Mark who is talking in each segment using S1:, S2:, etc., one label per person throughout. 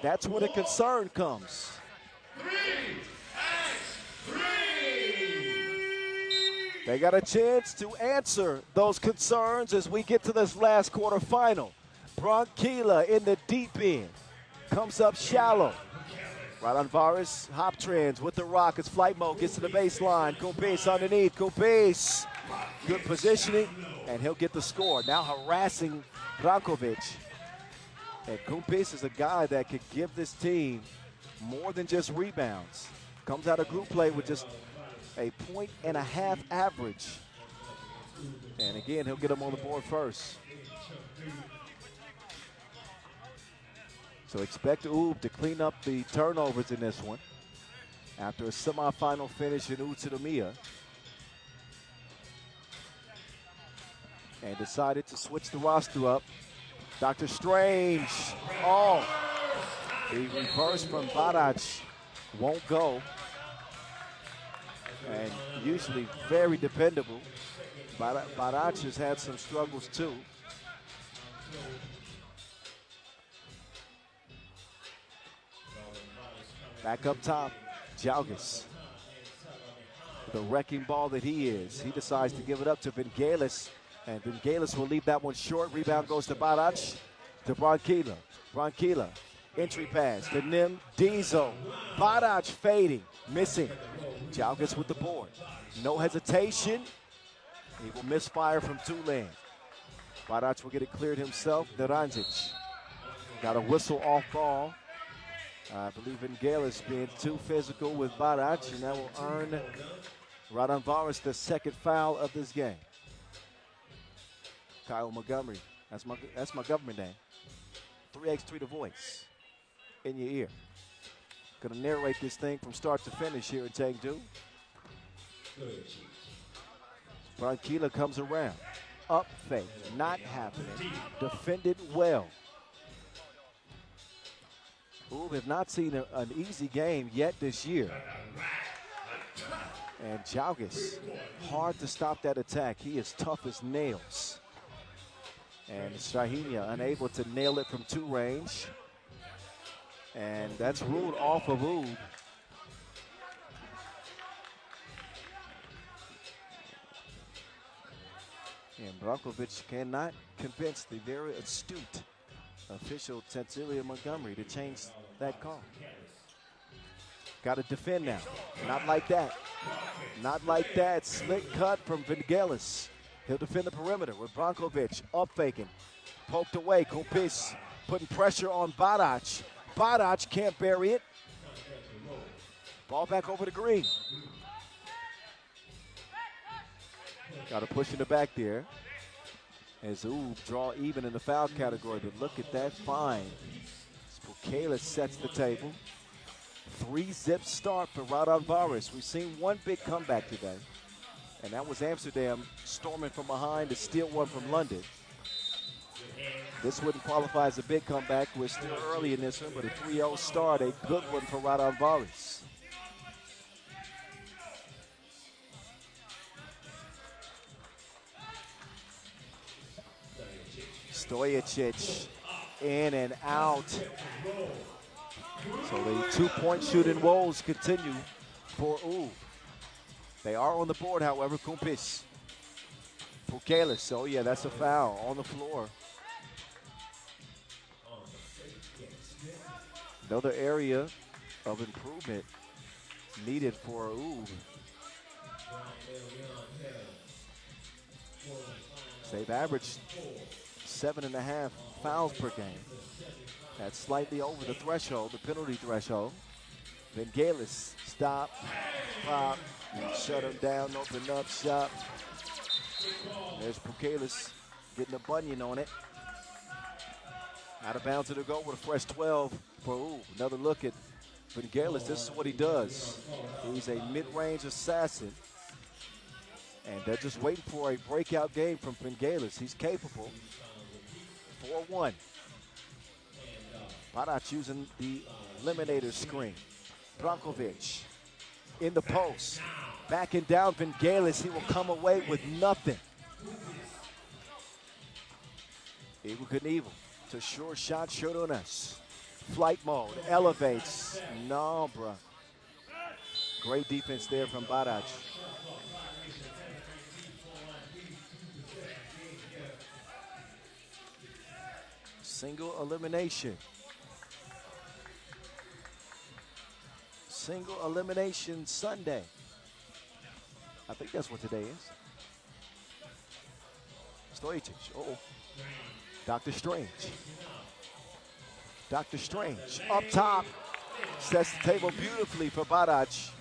S1: that's where the concern comes. They got a chance to answer those concerns as we get to this last quarterfinal. Bronquilla in the deep end. Comes up shallow. Raudondvaris hop trends with the Rockets. Flight mode gets to the baseline. Kumpis underneath. Kumpis. Good positioning, and he'll get the score. Now harassing Brankovic. And Kumpis is a guy that could give this team more than just rebounds. Comes out of group play with just a 1.5 average. And again, he'll get him on the board first. So expect Oob to clean up the turnovers in this one after a semifinal finish in Utsunomiya. And decided to switch the roster up. Dr. Strange, the reverse from Barac won't go. And usually very dependable. Barac has had some struggles too. Back up top, Jalgis. The wrecking ball that he is. He decides to give it up to Vingalis. And Vingalis will leave that one short. Rebound goes to Barac, to Bronquilla. Bronquilla, entry pass to Nim Diesel. Barac fading, missing. Jalgis with the board. No hesitation. He will misfire from Tulane. Barac will get it cleared himself. Naranjic got a whistle off ball. I believe Vingalis being too physical with Barac, and that will earn Raudondvaris the second foul of this game. Kyle Montgomery, that's my government name. 3x3 The Voice, in your ear. Gonna narrate this thing from start to finish here in Chengdu. Bronquilla comes around. Up fake, not happening. Defended well. Ooh, have not seen an easy game yet this year. And Jalgis, hard to stop that attack. He is tough as nails. And Shahinia unable to nail it from two range. And that's ruled off of Oob. And Brankovic cannot convince the very astute official Cecilia Montgomery to change that call. Got to defend now. Not like that. Not like that. Slick cut from Vingalis. He'll defend the perimeter with Brankovic up faking. Poked away. Kumpis putting pressure on Barac. Barac can't bury it. Ball back over to Green. Got to push in the back there. As Oob draw even in the foul category. But look at that find. Spukala sets the table. 3-zip start for Raudondvaris. We've seen one big comeback today. And that was Amsterdam storming from behind to steal one from London. This wouldn't qualify as a big comeback. We're still early in this one, but a 3-0 start, a good one for Raudondvaris. Stojicic in and out. So the two-point shooting woes continue for Oob. They are on the board, however. Kumpis. Pukelis. Oh, yeah, that's a foul on the floor. Another area of improvement needed for Oob. They've averaged 7.5 fouls per game. That's slightly over the threshold, the penalty threshold. Vingalis, stop, pop, shut him down, open up, shot. There's Pukelis getting a bunion on it. Out of bounds to go with a fresh 12 for Oob. Another look at Vingalis. This is what he does. He's a mid-range assassin. And they're just waiting for a breakout game from Vingalis. He's capable. 4-1. Barac using the eliminator screen. Brankovic in the post. Backing down Vingalis. He will come away with nothing. Eagle Knievel to short shot, Shodonas. Flight mode, elevates. No, bruh. Great defense there from Barac. Single elimination. Single elimination Sunday. I think that's what today is. Stojic, uh-oh. Dr. Strange. Dr. Strange up top. Sets the table beautifully for Barac.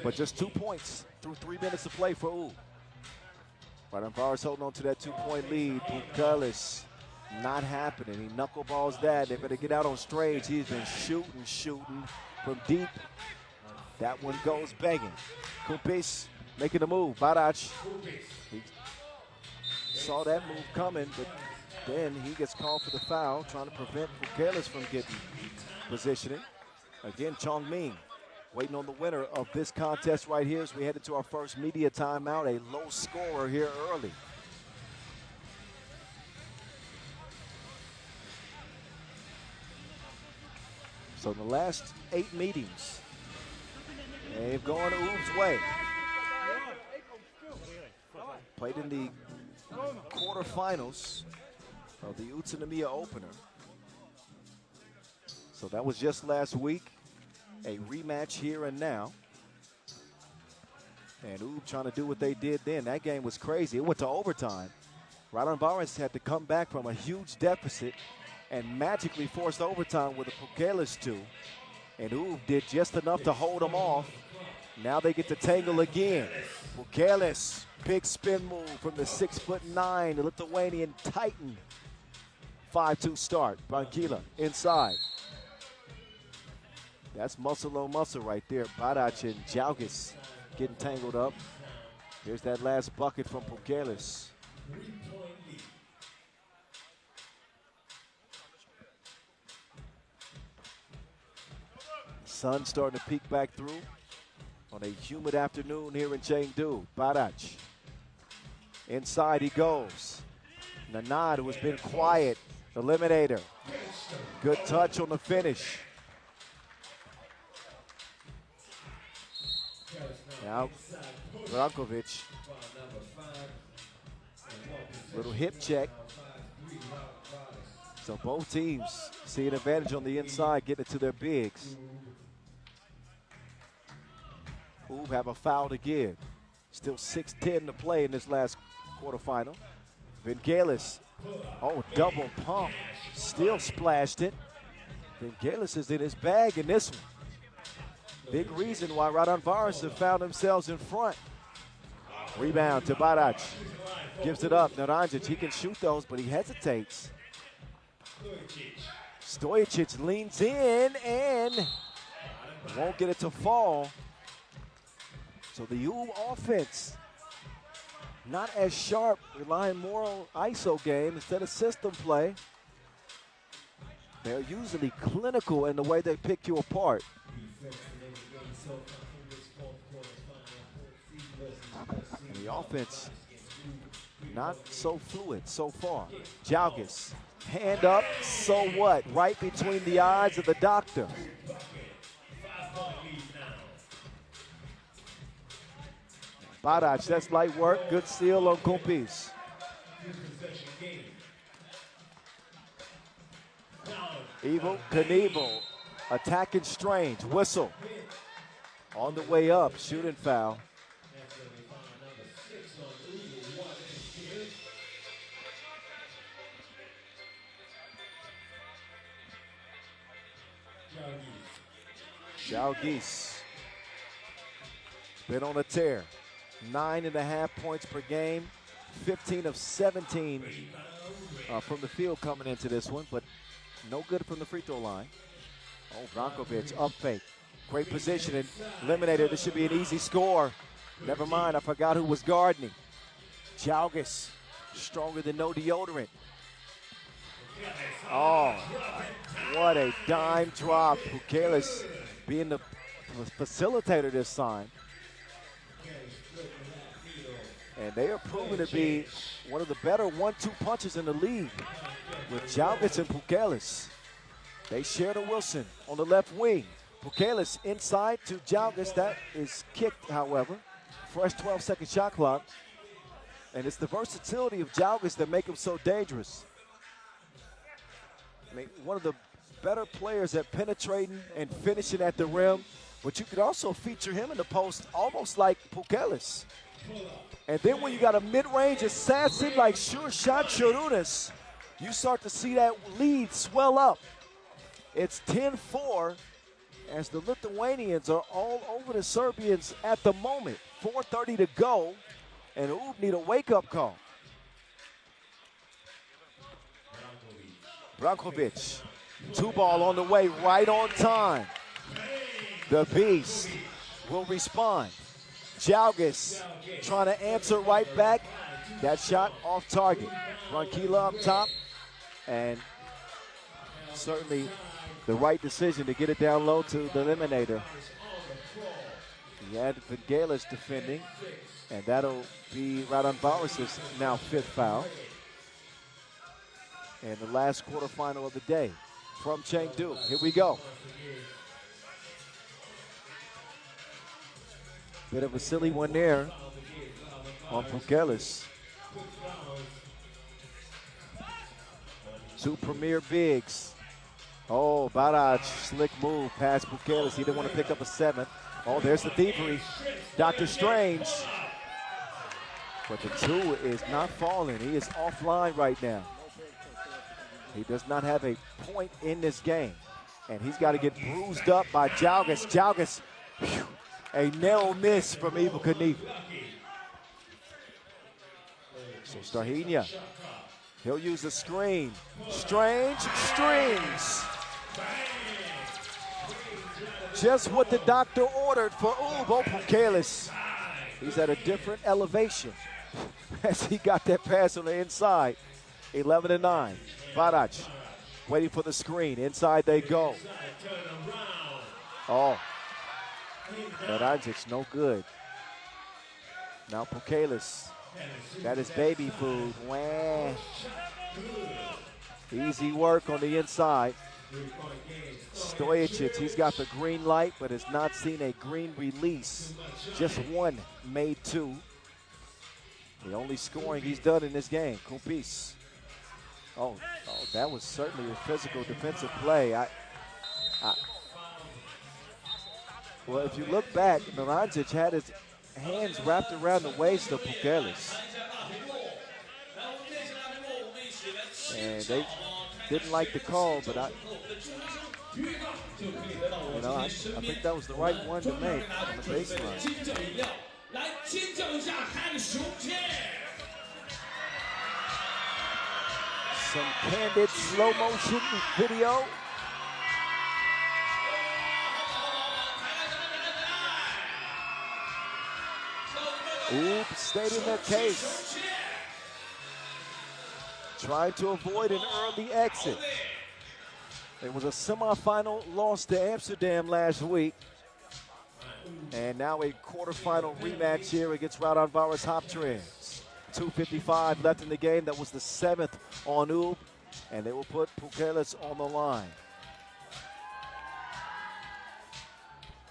S1: But just 2 points through 3 minutes of play for U. Raudondvaris holding on to that 2-point lead. Pukelis not happening. He knuckleballs that. They better get out on Strange. He's been shooting from deep. That one goes begging. Kumpis making a move. Barac, he saw that move coming, but then he gets called for the foul, trying to prevent Pukelis from getting positioning. Again, Chongming waiting on the winner of this contest right here as we head into our first media timeout. A low scorer here early. So in the last 8 meetings, they've gone U's way. Played in the quarterfinals of the Utsunomiya opener. So that was just last week. A rematch here and now. And U trying to do what they did then. That game was crazy. It went to overtime. Raudondvaris had to come back from a huge deficit and magically forced overtime with a Pukelis 2. And U did just enough to hold them off. Now they get to tangle again. Pukelis, big spin move from the 6'9", the Lithuanian Titan. 5-2 start. Bankila inside. That's muscle on muscle right there. Barac and Jalgis getting tangled up. Here's that last bucket from Pukelis. Sun starting to peek back through on a humid afternoon here in Chengdu. Barac. Inside he goes. Nanad, who has been quiet, eliminator. Good touch on the finish. Now, Brankovic. Little hip check. So both teams see an advantage on the inside, getting it to their bigs. U have a foul to give. Still 6:10 to play in this last quarterfinal. Vingalis, double pump. Still splashed it. Vingalis is in his bag in this one. Big reason why Raudondvaris have found themselves in front. Rebound to Barac. Gives it up. Naranjic, he can shoot those, but he hesitates. Stojic leans in and won't get it to fall. So the U offense, not as sharp, relying more on ISO game instead of system play. They're usually clinical in the way they pick you apart. And the offense, not so fluid so far. Jalgis, hand up, so what? Right between the eyes of the doctor. Barac, that's light work. Good steal on Kumpis. Evil Knievel attacking Strange. Whistle. On the way up, shooting foul. Jalgis. Been on a tear. 9.5 points per game. 15 of 17 from the field coming into this one, but no good from the free throw line. Brankovic, up fake. Great position and eliminated. This should be an easy score. Never mind, I forgot who was guarding him. Jalgis, stronger than no deodorant. Oh, what a dime drop. Pukelis being the facilitator this time. And they are proven to be one of the better 1-2 punches in the league with Jalgis and Pukelis. They share to Wilson on the left wing. Pukelis inside to Jalgis. That is kicked, however. Fresh 12-second shot clock. And it's the versatility of Jalgis that make him so dangerous. I mean, one of the better players at penetrating and finishing at the rim, but you could also feature him in the post almost like Pukelis. And then when you got a mid-range assassin like Sure Shot Chorunas, you start to see that lead swell up. It's 10-4 as the Lithuanians are all over the Serbians at the moment. 4:30 to go, and Ub need a wake-up call. Brankovic, 2-ball on the way, right on time. The Beast will respond. Jalgis trying to answer right back. That shot off target. Rankila up top, and certainly the right decision to get it down low to the eliminator. He had Vangelis defending, and that'll be Raudondvaris' now 5th foul. And the last quarterfinal of the day from Chengdu. Here we go. Bit of a silly one there on Pukelis. 2 premier bigs. Oh, Baraj, slick move past Pukelis. He didn't want to pick up a 7th. Oh, there's the thievery. Dr. Strange. But the 2 is not falling. He is offline right now. He does not have a point in this game. And he's got to get bruised up by Jalgis. Jalgis, whew, a narrow miss from Evel Knievel. So Starhinia, he'll use the screen. Strange strings. Just what the doctor ordered for Ubo Pukelis. He's at a different elevation as he got that pass on the inside. 11-9. Baraj waiting for the screen. Inside they go. Oh. Barajic, no good. Now Pukelis. That is baby food. Wah. Easy work on the inside. Stojicic, he's got the green light, but has not seen a green release. Just 1 made 2. The only scoring he's done in this game. Kumpis. Oh, that was certainly a physical defensive play. Well, if you look back, Miranjic had his hands wrapped around the waist of Pukelis. And they didn't like the call, but I think that was the right one to make on the baseline. Some candid slow motion video. Oops, stayed in their case. Trying to avoid an early exit. It was a semifinal loss to Amsterdam last week. And now a quarterfinal rematch here against Raudondvaris Hoptrends. 2:55 left in the game. That was the 7th on Ub. And they will put Pukelis on the line.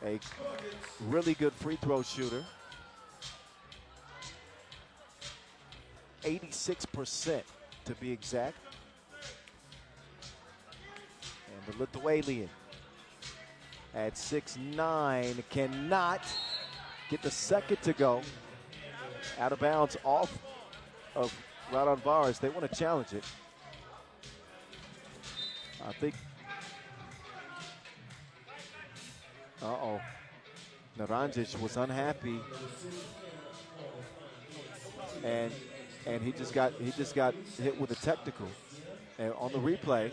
S1: A really good free throw shooter. 86% to be exact. And the Lithuanian at 6'9" cannot get the second to go. Out of bounds off of Raudondvaris. They want to challenge it. I think. Naranjic was unhappy. And he just got hit with a technical. And on the replay,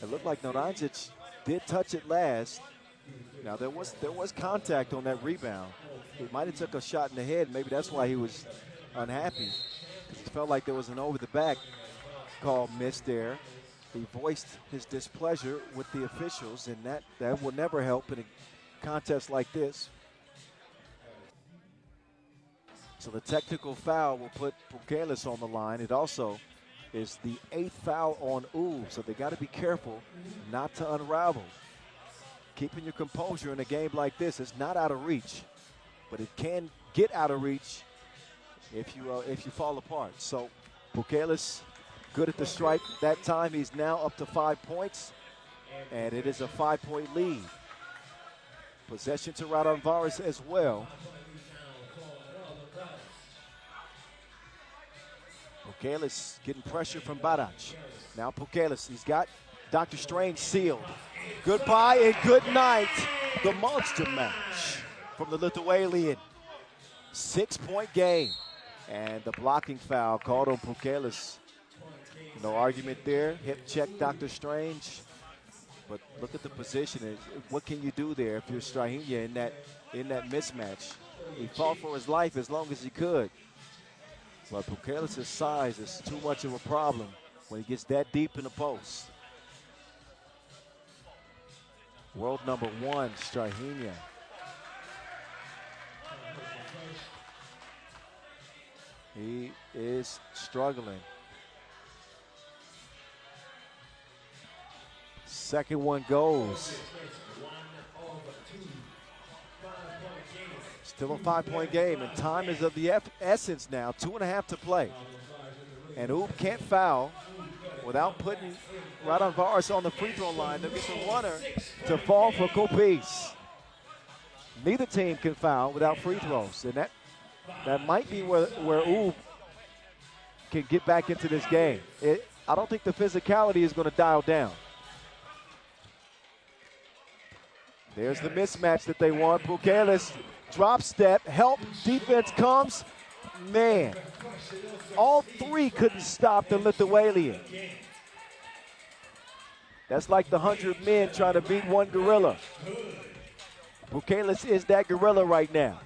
S1: it looked like Naranjic did touch it last. Now there was contact on that rebound. He might have took a shot in the head. Maybe that's why he was unhappy. He felt like there was an over the back call missed there. He voiced his displeasure with the officials, and that will never help in a contest like this. So the technical foul will put Pukelis on the line. It also is the 8th foul on Ub, so they got to be careful not to unravel. Keeping your composure in a game like this is not out of reach, but it can get out of reach if you fall apart. So Bukelis good at the strike that time. He's now up to 5 points, and it is a 5-point lead. Possession to Raudondvaris as well. Bukelis getting pressure from Barac. Now Bukelis, he's got Dr. Strange sealed. Goodbye and good night. The monster match from the Lithuanian. 6-point game. And the blocking foul called on Bukelis. No argument there. Hip check Dr. Strange. But look at the position. What can you do there if you're Strahinja in that mismatch? He fought for his life as long as he could. But Bukelis' size is too much of a problem when he gets that deep in the post. World number 1, Strahinja. He is struggling. Second one goes. Still a 5-point game, and time is of the essence now. 2.5 to play. And Ub can't foul without putting Raudondvaris on the free throw line. They'll get the runner to fall for Kopis. Neither team can foul without free throws, and that might be where Ub can get back into this game. I don't think the physicality is going to dial down. There's the mismatch that they want. Bukelis, drop step, help, defense comes. Man, all three couldn't stop the Lithuanian. That's like the 100 men trying to beat one gorilla. Bukelis is that gorilla right now.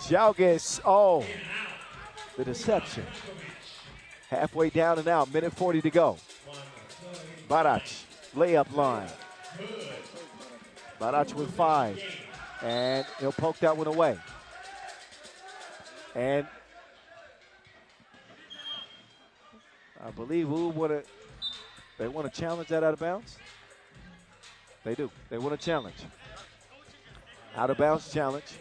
S1: Jalgis, oh, the deception. Halfway down and out, minute 40 to go. Barac, layup line. Barac with 5, and he'll poke that one away. And I believe they want to challenge that out of bounds. They do. They want to challenge. Out of bounds challenge.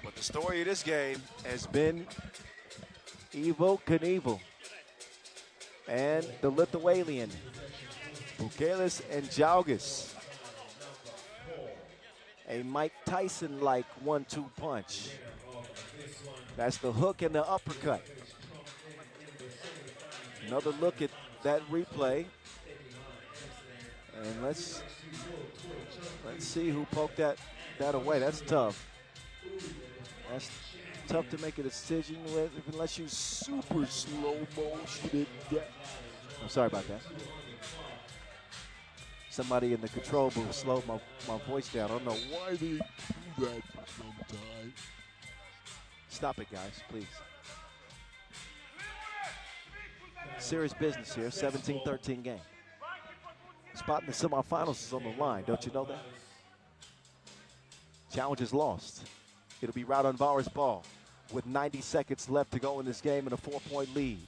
S1: But the story of this game has been Evo Knievel and the Lithuanian, Bukelis and Jalgis. A Mike Tyson-like 1-2 punch. That's the hook and the uppercut. Another look at that replay. And let's see who poked that away. That's tough. That's tough to make a decision with unless you super slow motion it. I'm sorry about that. Somebody in the control booth slowed my voice down. I don't know why they do that sometimes. Stop it, guys, please. Serious business here, 17-13 game. Spot in the semifinals is on the line, don't you know that? Challenge is lost. It'll be Raudondvaris ball with 90 seconds left to go in this game and a 4-point lead.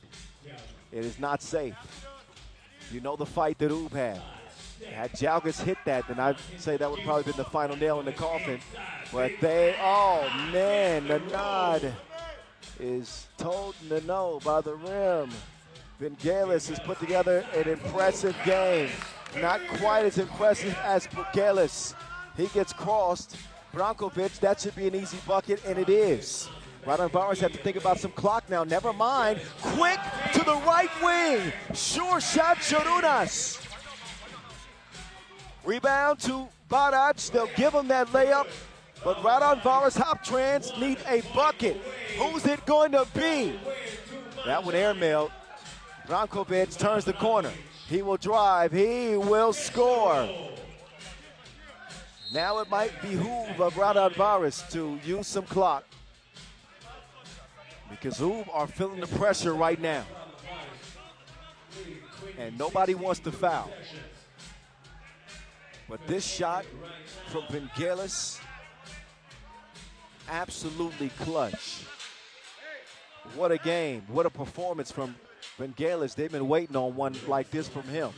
S1: It is not safe. You know the fight that Ub had. Had Jalgis hit that, then I'd say that would probably been the final nail in the coffin. But oh man, the nod is told no by the rim. Vingalis has put together an impressive game. Not quite as impressive as Bukelis. He gets crossed. Brankovic, that should be an easy bucket, and it is. Raudondvaris have to think about some clock now. Never mind. Quick to the right wing. Sure shot, Chorunas. Rebound to Barac. They'll give him that layup. But Raudondvaris Hop Trans need a bucket. Who's it going to be? That one airmailed. Brankovic turns the corner. He will drive. He will score. Now it might behoove of Raudondvaris to use some clock, because Ub are feeling the pressure right now. And nobody wants to foul. But this shot from Vangelis, absolutely clutch. What a game. What a performance from Vangelis. They've been waiting on one like this from him.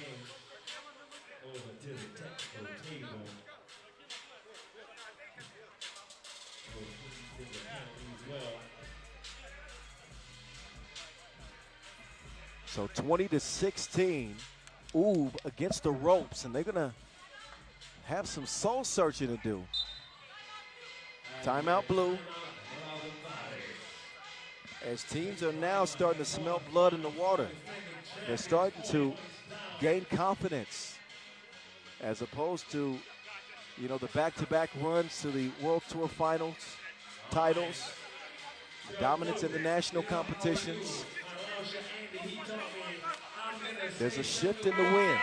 S1: So 20-16, Oob against the ropes, and they're gonna have some soul searching to do. Timeout blue. As teams are now starting to smell blood in the water. They're starting to gain confidence as opposed to, you know, the back-to-back runs to the World Tour Finals, titles, dominance in the national competitions. There's a shift in the wind.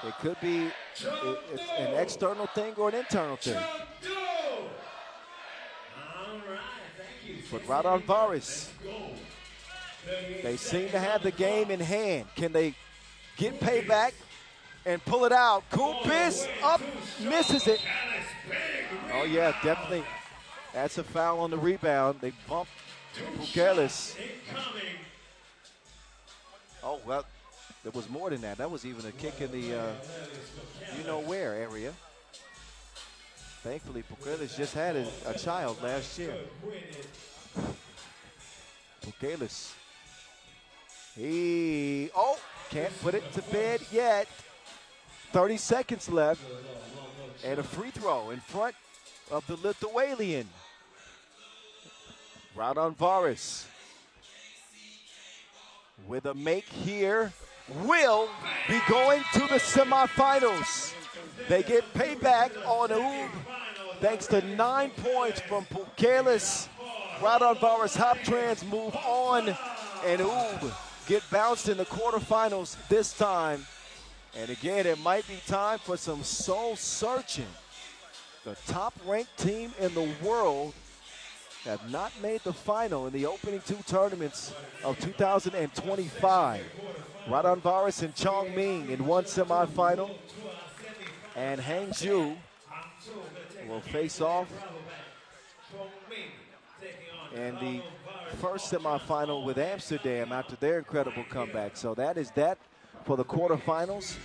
S1: It could be an external thing or an internal thing. But Raudondvaris, they seem to have the game in hand. Can they get payback and pull it out? Kupis up, misses it. Oh yeah, definitely. That's a foul on the rebound. They bumped Vangelis. Oh, well, there was more than that. That was even a kick in the you-know-where area. Thankfully, Vangelis just had a child last year. Vangelis. Can't put it to bed yet. 30 seconds left. And a free throw in front of the Lithuanian. Raudondvaris with a make here will be going to the semifinals. They get payback on Oob thanks to 9 points from Vangelis. Raudondvaris Hoptrans move on, and Oob get bounced in the quarterfinals this time. And again, it might be time for some soul searching. The top-ranked team in the world have not made the final in the opening 2 tournaments of 2025. Raudondvaris and Chongming in one semifinal, and Hangzhou will face off in the first semifinal with Amsterdam after their incredible comeback. So that is that for the quarterfinals.